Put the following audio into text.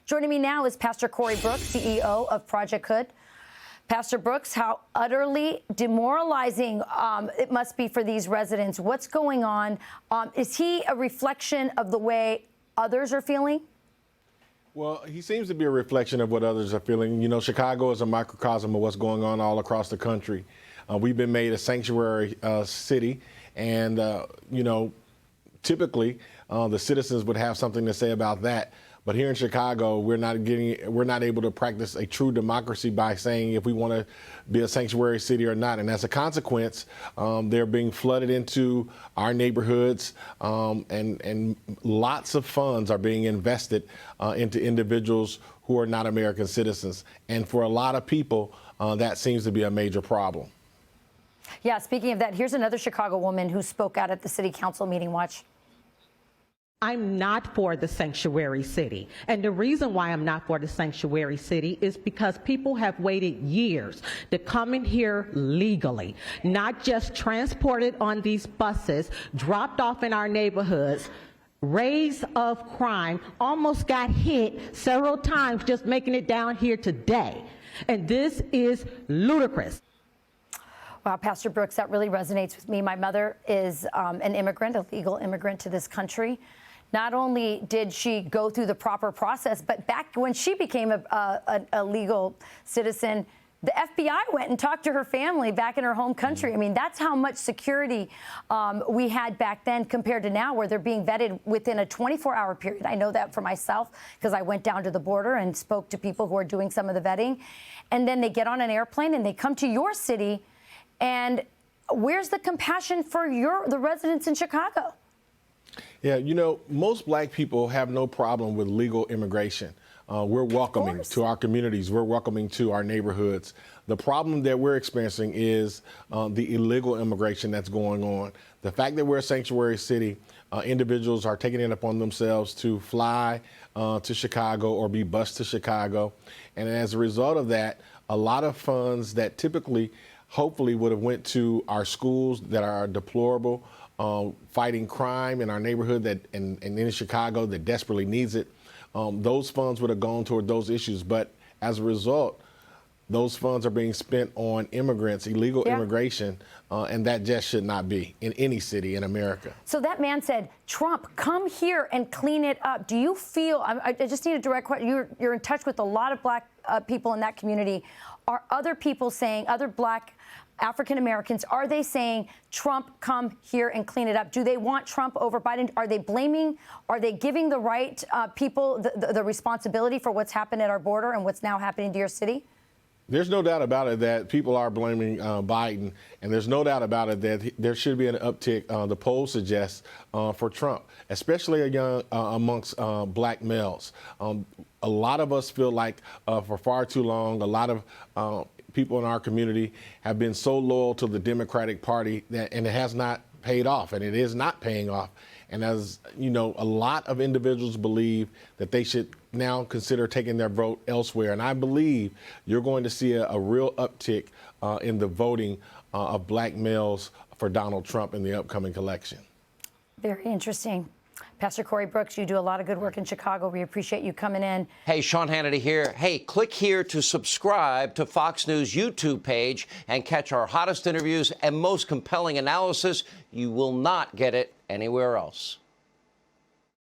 Joining me now is Pastor Cory Brooks, CEO of Project Hood. Pastor Brooks, how utterly demoralizing it must be for these residents. What's going on? Is he a reflection of the way others are feeling? Well, he seems to be a reflection of what others are feeling. You know, Chicago is a microcosm of what's going on all across the country. We've been made a sanctuary city, and, you know, typically the citizens would have something to say about that. But here in Chicago, we're not able to practice a true democracy by saying if we want to be a sanctuary city or not. And as a consequence, they're being flooded into our neighborhoods, and lots of funds are being invested into individuals who are not American citizens. And for a lot of people, that seems to be a major problem. Yeah, speaking of that, here's another Chicago woman who spoke out at the city council meeting. Watch. I'm not for the sanctuary city. And the reason why I'm not for the sanctuary city is because people have waited years to come in here legally, not just transported on these buses, dropped off in our neighborhoods, raise of crime, almost got hit several times just making it down here today. And this is ludicrous. Wow, Pastor Brooks, that really resonates with me. My mother is an immigrant, a legal immigrant to this country. Not only did she go through the proper process, but back when she became a legal citizen, the FBI went and talked to her family back in her home country. I mean, that's how much security we had back then compared to now, where they're being vetted within a 24-hour period. I know that for myself because I went down to the border and spoke to people who are doing some of the vetting. And then they get on an airplane and they come to your city. And where's the compassion for the residents in Chicago? Yeah, you know, most black people have no problem with legal immigration. We're welcoming to our communities. We're welcoming to our neighborhoods. The problem that we're experiencing is the illegal immigration that's going on. The fact that we're a sanctuary city, individuals are taking it upon themselves to fly to Chicago or be bused to Chicago. And as a result of that, a lot of funds that typically, hopefully, would have went to our schools that are deplorable, fighting crime in our neighborhood and in Chicago that desperately needs it. Those funds would have gone toward those issues. But as a result, those funds are being spent on immigrants, illegal immigration, and that just should not be in any city in America. So that man said, Trump, come here and clean it up. Do you feel, I just need a direct question, you're in touch with a lot of black people in that community. Are other people saying, other black African Americans, are they saying, Trump, come here and clean it up? Do they want Trump over Biden? Are they blaming, are they giving the right people the responsibility for what's happened at our border and what's now happening to your city? There's no doubt about it that people are blaming Biden, and there's no doubt about it that there should be an uptick, the polls suggest, for Trump, especially amongst black males. A lot of us feel like for far too long, a lot of people in our community have been so loyal to the Democratic Party and it has not paid off, and it is not paying off. And as you know, a lot of individuals believe that they should now consider taking their vote elsewhere. And I believe you're going to see a real uptick in the voting of black males for Donald Trump in the upcoming election. Very interesting. Pastor Cory Brooks, you do a lot of good work in Chicago. We appreciate you coming in. Hey, Sean Hannity here. Hey, click here to subscribe to Fox News YouTube page and catch our hottest interviews and most compelling analysis. You will not get it anywhere else.